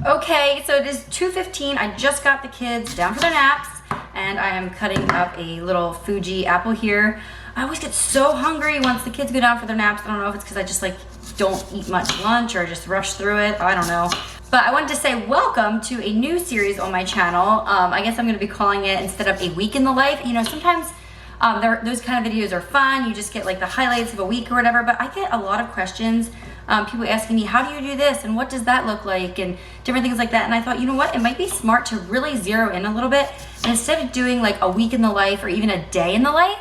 Okay, so it is 2:15. I just got the kids down for their naps and I am cutting up a little Fuji apple here. I always get so hungry once the kids go down for their naps. I don't know if it's because I just like don't eat much lunch or just rush through it. I don't know. But I wanted to say welcome to a new series on my channel. I guess I'm gonna be calling it, instead of a week in the life, you know, sometimes those kind of videos are fun. You just get like the highlights of a week or whatever, but I get a lot of questions. People asking me, how do you do this? And what does that look like? And different things like that. And I thought, you know what? It might be smart to really zero in a little bit. And instead of doing like a week in the life or even a day in the life,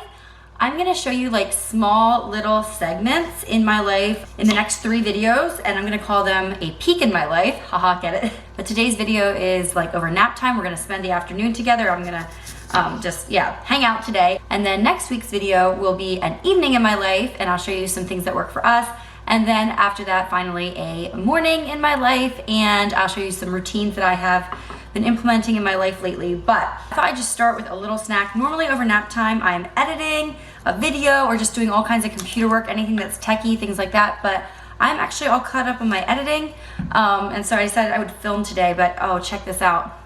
I'm gonna show you like small little segments in my life in the next 3 videos. And I'm gonna call them a peek in my life. Haha, get it? But today's video is like over nap time. We're gonna spend the afternoon together. I'm gonna hang out today. And then next week's video will be an evening in my life, and I'll show you some things that work for us. And then after that, finally a morning in my life, and I'll show you some routines that I have been implementing in my life lately. But I thought I'd just start with a little snack. Normally over nap time, I'm editing a video or just doing all kinds of computer work, anything that's techie, things like that. But I'm actually all caught up on my editing. And so I decided I would film today, but oh, check this out.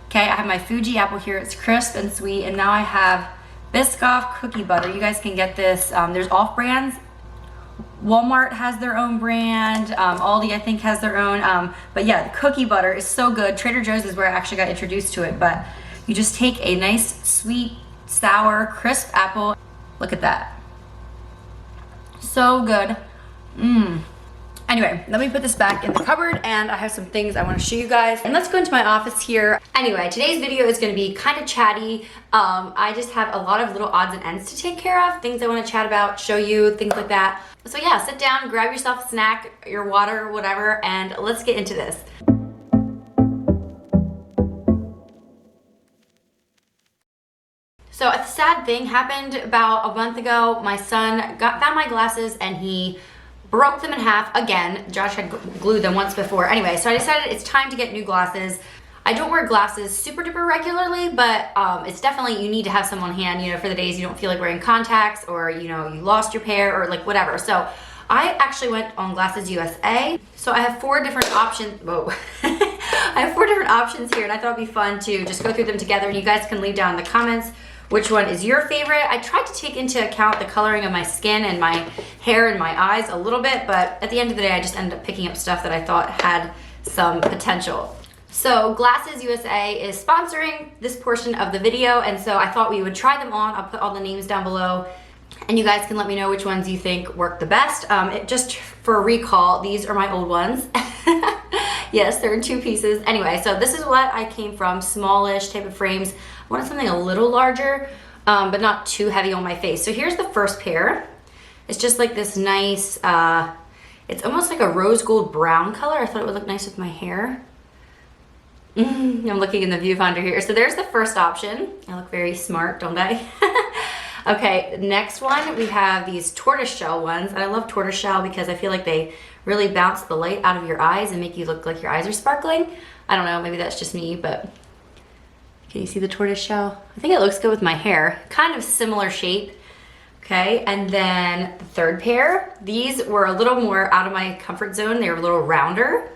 Okay, I have my Fuji apple here. It's crisp and sweet. And now I have Biscoff cookie butter. You guys can get this. There's off brands. Walmart has their own brand. Aldi, I think, has their own. But yeah, the cookie butter is so good. Trader Joe's is where I actually got introduced to it. But you just take a nice, sweet, sour, crisp apple. Look at that. So good. Anyway, let me put this back in the cupboard, and I have some things I want to show you guys. And let's go into my office here. Anyway, today's video is going to be kind of chatty. I just have a lot of little odds and ends to take care of, things I want to chat about, show you, things like that. So yeah, sit down, grab yourself a snack, your water, whatever, and let's get into this. So a sad thing happened about a month ago. My son found my glasses and he broke them in half again. Josh had glued them once before. Anyway, so I decided it's time to get new glasses. I don't wear glasses super duper regularly, but it's definitely, you need to have some on hand, you know, for the days you don't feel like wearing contacts, or, you know, you lost your pair or like whatever. So I actually went on Glasses USA. So I have 4 different options. Whoa. I have 4 different options here, and I thought it'd be fun to just go through them together, and you guys can leave down in the comments which one is your favorite. I tried to take into account the coloring of my skin and my hair and my eyes a little bit, but at the end of the day, I just ended up picking up stuff that I thought had some potential. So Glasses USA is sponsoring this portion of the video, and so I thought we would try them on. I'll put all the names down below, and you guys can let me know which ones you think work the best. Just for a recall, these are my old ones. Yes, they're in 2 pieces. Anyway, so this is what I came from, smallish type of frames. I wanted something a little larger, but not too heavy on my face. So here's the first pair. It's just like this nice, it's almost like a rose gold brown color. I thought it would look nice with my hair. I'm looking in the viewfinder here. So there's the first option. I look very smart, don't I? Okay, next one, we have these tortoiseshell ones. And I love tortoiseshell because I feel like they really bounce the light out of your eyes and make you look like your eyes are sparkling. I don't know, maybe that's just me, but can you see the tortoiseshell? I think it looks good with my hair. Kind of similar shape. Okay, and then the third pair. These were a little more out of my comfort zone. They were a little rounder.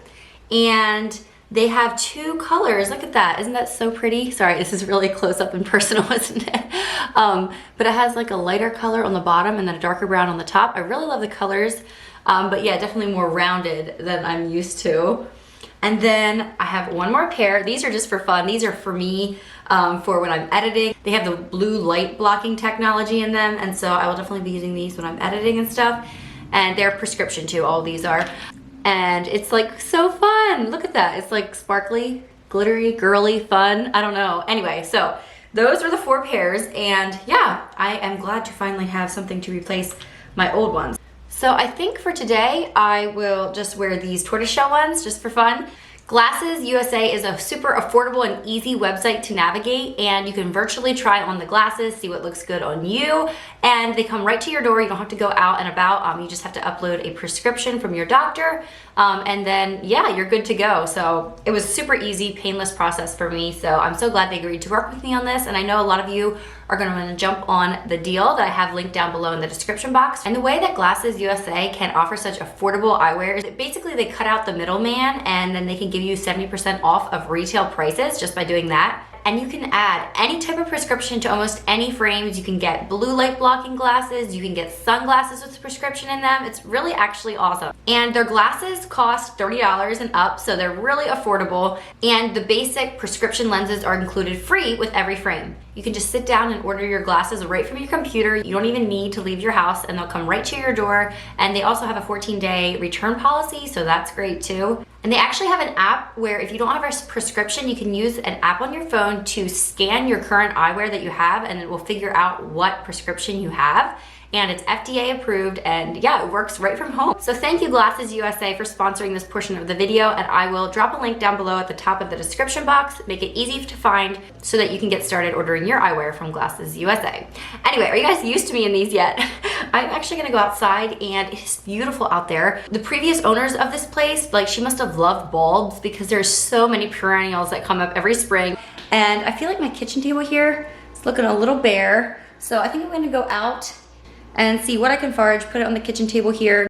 And they have 2 colors. Look at that. Isn't that so pretty? Sorry, this is really close up and personal, isn't it? But it has like a lighter color on the bottom and then a darker brown on the top. I really love the colors. But yeah, definitely more rounded than I'm used to. And then I have one more pair. These are just for fun. These are for me, for when I'm editing. They have the blue light blocking technology in them, and so I will definitely be using these when I'm editing and stuff. And they're prescription too, all these are. And it's like so fun. Look at that. It's like sparkly, glittery, girly, fun. I don't know. Anyway, so those are the 4 pairs, and yeah, I am glad to finally have something to replace my old ones. So I think for today, I will just wear these tortoiseshell ones just for fun. Glasses USA is a super affordable and easy website to navigate, and you can virtually try on the glasses, see what looks good on you, and they come right to your door. You don't have to go out and about. You just have to upload a prescription from your doctor, and then yeah, you're good to go. So it was super easy, painless process for me, so I'm so glad they agreed to work with me on this, and I know a lot of you are are going to want to jump on the deal that I have linked down below in the description box. And the way that Glasses USA can offer such affordable eyewear is basically they cut out the middleman and then they can give you 70% off of retail prices just by doing that. And you can add any type of prescription to almost any frames. You can get blue light blocking glasses, you can get sunglasses with prescription in them. It's really actually awesome. And their glasses cost $30 and up, so they're really affordable. And the basic prescription lenses are included free with every frame. You can just sit down and order your glasses right from your computer. You don't even need to leave your house and they'll come right to your door. And they also have a 14-day return policy, so that's great too. And they actually have an app where if you don't have a prescription, you can use an app on your phone to scan your current eyewear that you have, and it will figure out what prescription you have. And it's FDA approved, and yeah, it works right from home. So thank you Glasses USA for sponsoring this portion of the video, and I will drop a link down below at the top of the description box. Make it easy to find so that you can get started ordering your eyewear from Glasses USA. Anyway, are you guys used to me in these yet? I'm actually gonna go outside and it's beautiful out there. The previous owners of this place, like she must have loved bulbs because there's so many perennials that come up every spring. And I feel like my kitchen table here is looking a little bare. So I think I'm gonna go out and see what I can forage, put it on the kitchen table here.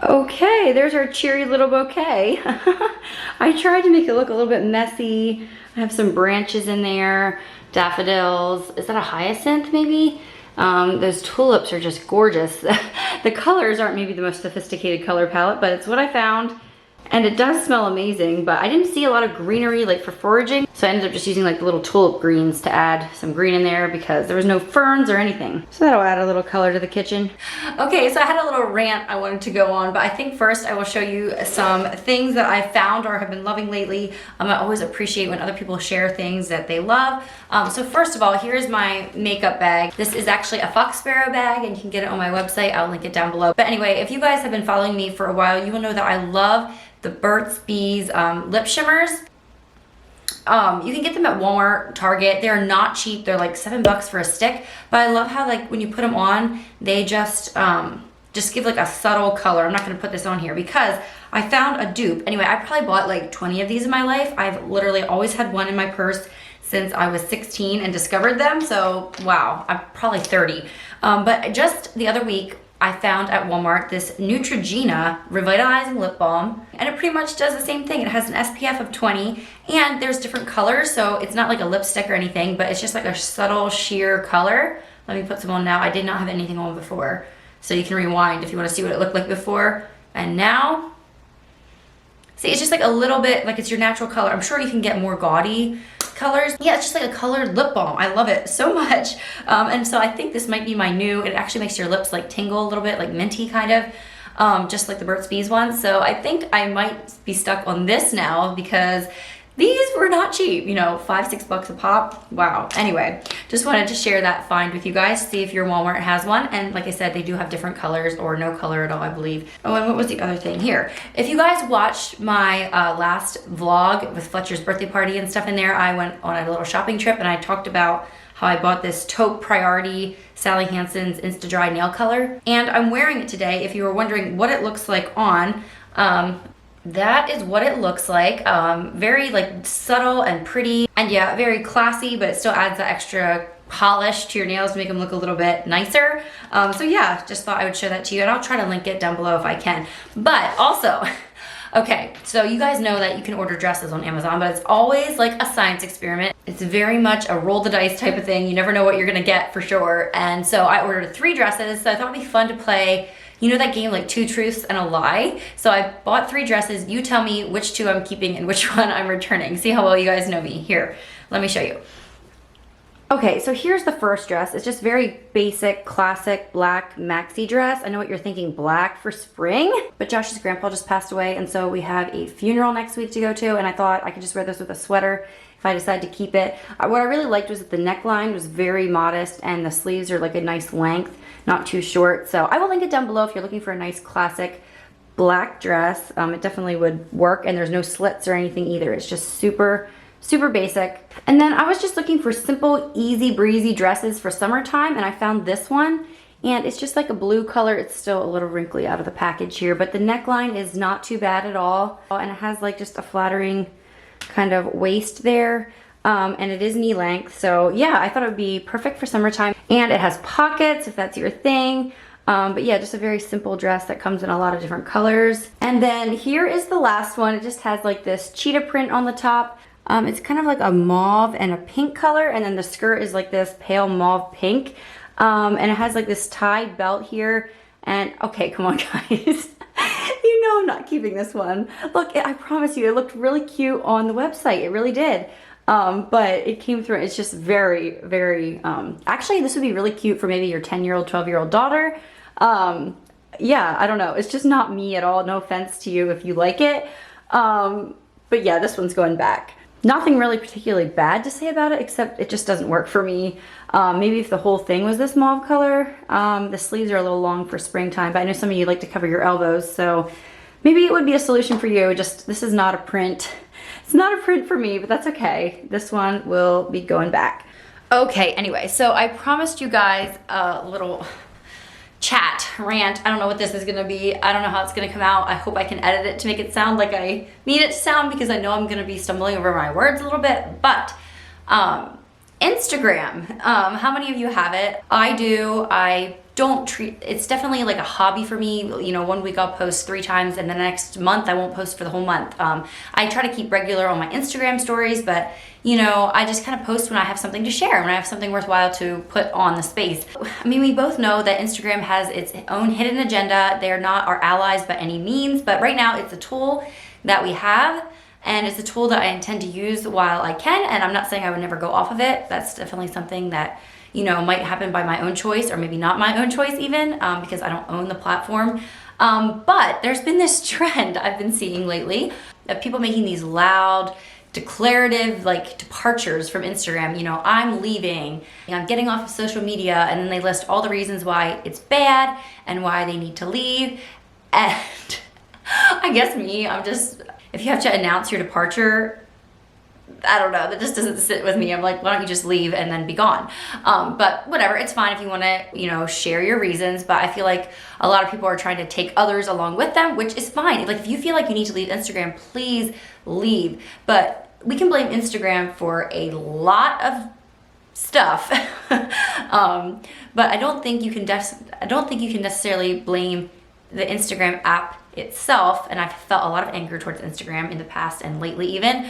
Okay, there's our cheery little bouquet. I tried to make it look a little bit messy. I have some branches in there, daffodils. Is that a hyacinth maybe? Those tulips are just gorgeous. The colors aren't maybe the most sophisticated color palette, but it's what I found. And it does smell amazing, but I didn't see a lot of greenery like for foraging. So I ended up just using like the little tulip greens to add some green in there because there was no ferns or anything. So that'll add a little color to the kitchen. Okay, so I had a little rant I wanted to go on, but I think first I will show you some things that I found or have been loving lately. I always appreciate when other people share things that they love. So first of all, here's my makeup bag. This is actually a fox sparrow bag and you can get it on my website. I'll link it down below. But anyway, if you guys have been following me for a while, you will know that I love the Burt's Bees lip shimmers. You can get them at Walmart, Target. They're not cheap. They're like $7 for a stick. But I love how like when you put them on, they just give like a subtle color. I'm not gonna put this on here because I found a dupe. Anyway, I probably bought like 20 of these in my life. I've literally always had one in my purse since I was 16 and discovered them. So wow, I'm probably 30. But just the other week, I found at Walmart this Neutrogena Revitalizing Lip Balm, and it pretty much does the same thing. It has an SPF of 20, and there's different colors, so it's not like a lipstick or anything, but it's just like a subtle sheer color. Let me put some on now. I did not have anything on before, so you can rewind if you want to see what it looked like before. And now, see, it's just like a little bit, like it's your natural color. I'm sure you can get more gaudy colors. Yeah, it's just like a colored lip balm. I love it so much. And so I think this might be my new, it actually makes your lips like tingle a little bit, like minty kind of, just like the Burt's Bees one. So I think I might be stuck on this now because these were not cheap, you know, $5-6 a pop. Wow. Anyway, just wanted to share that find with you guys, see if your Walmart has one. And like I said, they do have different colors or no color at all, I believe. Oh, and what was the other thing here? If you guys watched my last vlog with Fletcher's birthday party and stuff in there, I went on a little shopping trip and I talked about how I bought this Taupe Priority Sally Hansen's Insta Dry nail color. And I'm wearing it today. If you were wondering what it looks like on, that is what it looks like. Very like subtle and pretty, and yeah, very classy, but it still adds that extra polish to your nails to make them look a little bit nicer. So yeah, just thought I would show that to you, and I'll try to link it down below if I can. But also, Okay, so you guys know that you can order dresses on Amazon, but it's always like a science experiment. It's very much a roll the dice type of thing. You never know what you're gonna get for sure. And so I ordered 3 dresses, so I thought it'd be fun to play, you know that game like 2 truths and a lie? So I bought 3 dresses. You tell me which 2 I'm keeping and which one I'm returning. See how well you guys know me. Here, let me show you. Okay, so here's the first dress. It's just very basic, classic black maxi dress. I know what you're thinking, black for spring, but Josh's grandpa just passed away, and so we have a funeral next week to go to, and I thought I could just wear this with a sweater if I decide to keep it. What I really liked was that the neckline was very modest, and the sleeves are like a nice length, not too short. So I will link it down below if you're looking for a nice classic black dress. It definitely would work, and there's no slits or anything either. It's just super basic. And then I was just looking for simple, easy breezy dresses for summertime, and I found this one, and it's just like a blue color. It's still a little wrinkly out of the package here, but the neckline is not too bad at all, and it has like just a flattering kind of waist there, and it is knee length. So yeah, I thought it would be perfect for summertime, and it has pockets if that's your thing. But yeah, just a very simple dress that comes in a lot of different colors. And then here is the last one. It just has like this cheetah print on the top. It's kind of like a mauve and a pink color, and then the skirt is like this pale mauve pink. And it has like this tied belt here. And okay, come on guys. You know I'm not keeping this one. Look, I promise you, it looked really cute on the website. It really did. But it came through, it's just very, actually this would be really cute for maybe your 10-year-old, 12-year-old daughter. Yeah, I don't know. It's just not me at all. No offense to you if you like it. But yeah, this one's going back. Nothing really particularly bad to say about it, except it just doesn't work for me. Maybe if the whole thing was this mauve color. The sleeves are a little long for springtime, but I know some of you like to cover your elbows, so maybe it would be a solution for you. Just, this is not a print. It's not a print for me, but that's okay. This one will be going back. Okay, anyway, so I promised you guys a little chat, rant. I don't know what this is gonna be. I don't know how it's gonna come out. I hope I can edit it to make it sound like I need it to sound, because I know I'm gonna be stumbling over my words a little bit. But Instagram, how many of you have it? I do. I don't treat, it's definitely like a hobby for me. You know, one week I'll post 3 times, and the next month I won't post for the whole month. I try to keep regular on my Instagram stories, but you know, I just kind of post when I have something to share, when I have something worthwhile to put on the space. I mean, we both know that Instagram has its own hidden agenda. They're not our allies by any means, but right now it's a tool that we have, and it's a tool that I intend to use while I can, and I'm not saying I would never go off of it. That's definitely something that, you know, might happen by my own choice, or maybe not my own choice even, because I don't own the platform. But there's been this trend I've been seeing lately of people making these loud, declarative like departures from Instagram. You know, I'm leaving, I'm getting off of social media, and then they list all the reasons why it's bad and why they need to leave. And I guess me, I'm just, if you have to announce your departure, I don't know, that just doesn't sit with me. I'm like, why don't you just leave and then be gone? But whatever, it's fine if you want to, you know, share your reasons, but I feel like a lot of people are trying to take others along with them, which is fine. Like, if you feel like you need to leave Instagram, please leave. But we can blame Instagram for a lot of stuff. But I don't think you can necessarily blame the Instagram app itself, and I've felt a lot of anger towards Instagram in the past and lately even.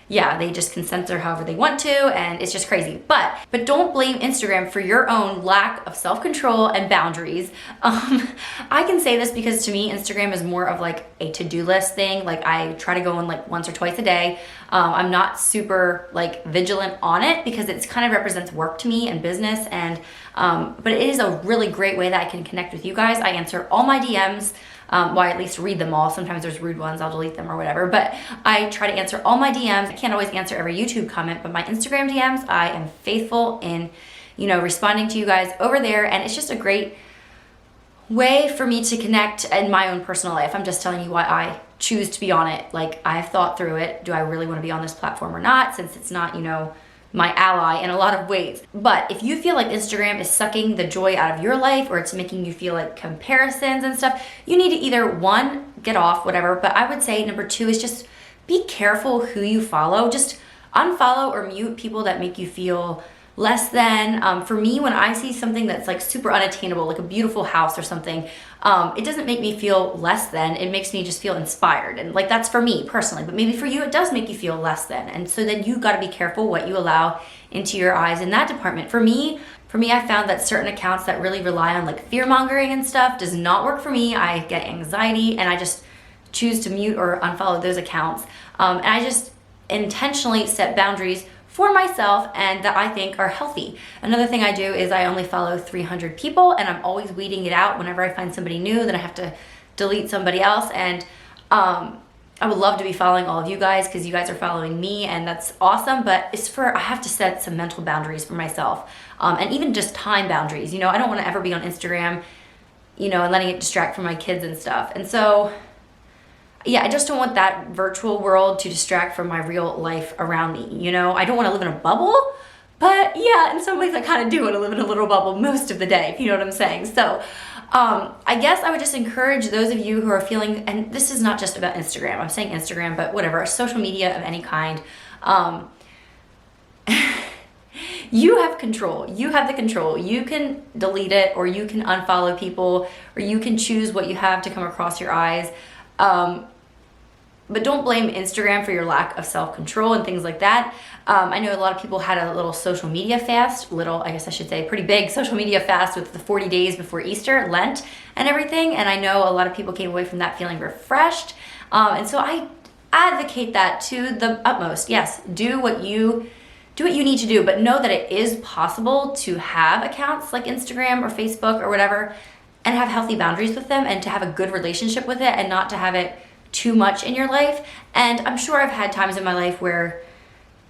Yeah, they just can censor however they want to, and it's just crazy. But don't blame Instagram for your own lack of self-control and boundaries. I can say this because to me, Instagram is more of like a to-do list thing. Like, I try to go on like once or twice a day. I'm not super like vigilant on it because it's kind of represents work to me and business, and but it is a really great way that I can connect with you guys. I answer all my DMs. Well, I at least read them all. Sometimes there's rude ones, I'll delete them or whatever, but I try to answer all my DMs. I can't always answer every YouTube comment, but my Instagram DMs, I am faithful in, you know, responding to you guys over there, and it's just a great way for me to connect in my own personal life. I'm just telling you why I choose to be on it. Like, I've thought through it. Do I really want to be on this platform or not, since it's not, you know, my ally in a lot of ways. But if you feel like Instagram is sucking the joy out of your life, or it's making you feel like comparisons and stuff, you need to either, 1, get off, whatever, but I would say number 2 is just be careful who you follow. Just unfollow or mute people that make you feel less than. For me, when I see something that's like super unattainable, like a beautiful house or something, it doesn't make me feel less than. It makes me just feel inspired. And like, that's for me personally, but maybe for you, it does make you feel less than. And so then you got to be careful what you allow into your eyes in that department. For me, I found that certain accounts that really rely on like fear mongering and stuff does not work for me. I get anxiety and I just choose to mute or unfollow those accounts. And I just intentionally set boundaries for myself and that I think are healthy. Another thing I do is I only follow 300 people, and I'm always weeding it out. Whenever I find somebody new, then I have to delete somebody else. And I would love to be following all of you guys because you guys are following me, and that's awesome. But I have to set some mental boundaries for myself, and even just time boundaries. I don't want to ever be on Instagram, and letting it distract from my kids and stuff. And so, yeah, I just don't want that virtual world to distract from my real life around me. I don't want to live in a bubble, but yeah, in some ways I kind of do want to live in a little bubble most of the day, if you know what I'm saying. So I guess I would just encourage those of you who are feeling, and this is not just about Instagram, I'm saying Instagram, but whatever, social media of any kind, you have control. You have the control. You can delete it, or you can unfollow people, or you can choose what you have to come across your eyes. But don't blame Instagram for your lack of self-control and things like that. I know a lot of people had a little social media fast, I guess I should say, pretty big social media fast with the 40 days before Easter, Lent, and everything. And I know a lot of people came away from that feeling refreshed. And so I advocate that to the utmost. Yes, do what you need to do, but know that it is possible to have accounts like Instagram or Facebook or whatever and have healthy boundaries with them, and to have a good relationship with it, and not to have it too much in your life. And I'm sure I've had times in my life where,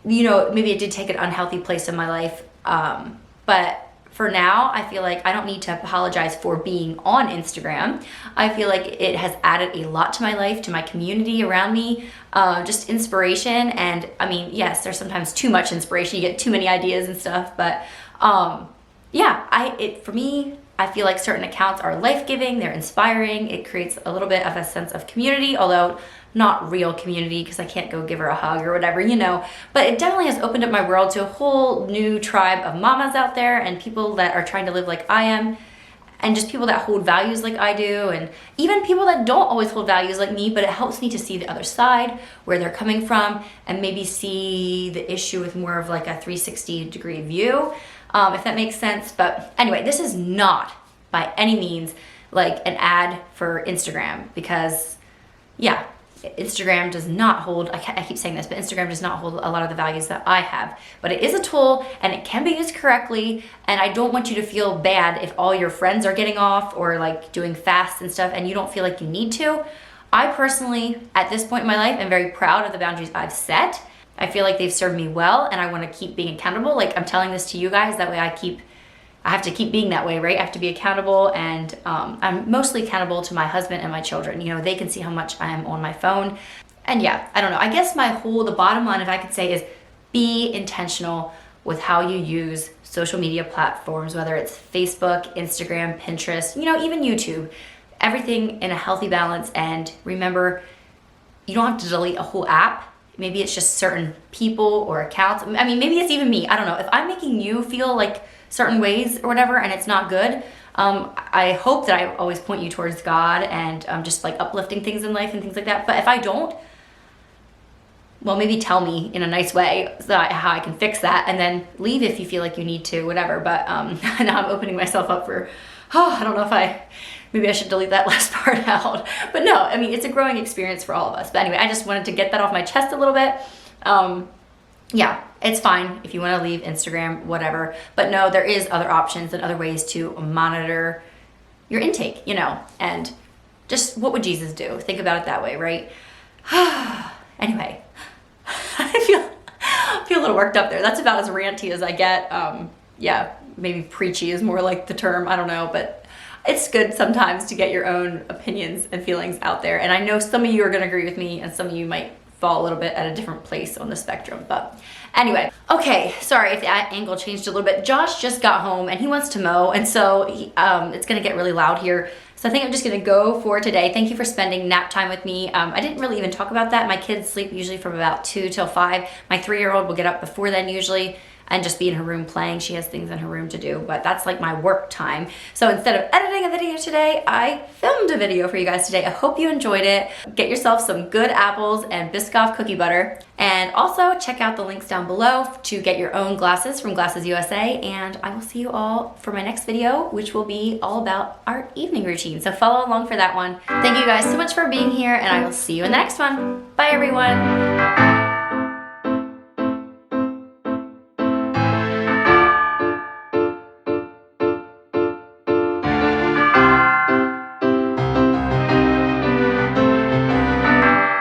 maybe it did take an unhealthy place in my life. But for now, I feel like I don't need to apologize for being on Instagram. I feel like it has added a lot to my life, to my community around me, just inspiration. And I mean, yes, there's sometimes too much inspiration. You get too many ideas and stuff. But for me, I feel like certain accounts are life-giving, they're inspiring, it creates a little bit of a sense of community, although not real community because I can't go give her a hug or whatever, but it definitely has opened up my world to a whole new tribe of mamas out there, and people that are trying to live like I am, and just people that hold values like I do, and even people that don't always hold values like me, but it helps me to see the other side, where they're coming from, and maybe see the issue with more of like a 360-degree view. If that makes sense. But anyway, this is not by any means like an ad for Instagram, because yeah, Instagram does not hold, I keep saying this, but Instagram does not hold a lot of the values that I have. But it is a tool, and it can be used correctly, and I don't want you to feel bad if all your friends are getting off or like doing fasts and stuff and you don't feel like you need to. I personally, at this point in my life, am very proud of the boundaries I've set. I feel like they've served me well, and I want to keep being accountable. Like, I'm telling this to you guys, that way I have to keep being that way, right? I have to be accountable, and I'm mostly accountable to my husband and my children. They can see how much I am on my phone. And yeah, I don't know. I guess the bottom line, if I could say, is be intentional with how you use social media platforms, whether it's Facebook, Instagram, Pinterest, even YouTube. Everything in a healthy balance, and remember, you don't have to delete a whole app. Maybe it's just certain people or accounts. I mean, maybe it's even me. I don't know. If I'm making you feel like certain ways or whatever, and it's not good, I hope that I always point you towards God and just like uplifting things in life and things like that. But if I don't, well, maybe tell me in a nice way how I can fix that, and then leave if you feel like you need to, whatever. But now I'm opening myself up for, I don't know if maybe I should delete that last part out. But no, I mean, it's a growing experience for all of us. But anyway, I just wanted to get that off my chest a little bit. Yeah, it's fine if you want to leave Instagram, whatever. But no, there is other options and other ways to monitor your intake, and just what would Jesus do? Think about it that way, right? Anyway, I feel a little worked up there. That's about as ranty as I get. Yeah, maybe preachy is more like the term. I don't know, but it's good sometimes to get your own opinions and feelings out there. And I know some of you are going to agree with me, and some of you might fall a little bit at a different place on the spectrum. But anyway, okay, sorry if that angle changed a little bit. Josh just got home and he wants to mow, and so it's going to get really loud here. So I think I'm just going to go for today. Thank you for spending nap time with me. I didn't really even talk about that. My kids sleep usually from about 2 till 5. My 3-year-old will get up before then usually. and just be in her room playing. She has things in her room to do, but that's like my work time. So instead of editing a video today, I filmed a video for you guys today. I hope you enjoyed it. Get yourself some good apples and Biscoff cookie butter. And also check out the links down below to get your own glasses from Glasses USA. And I will see you all for my next video, which will be all about our evening routine. So follow along for that one. Thank you guys so much for being here, and I will see you in the next one. Bye everyone.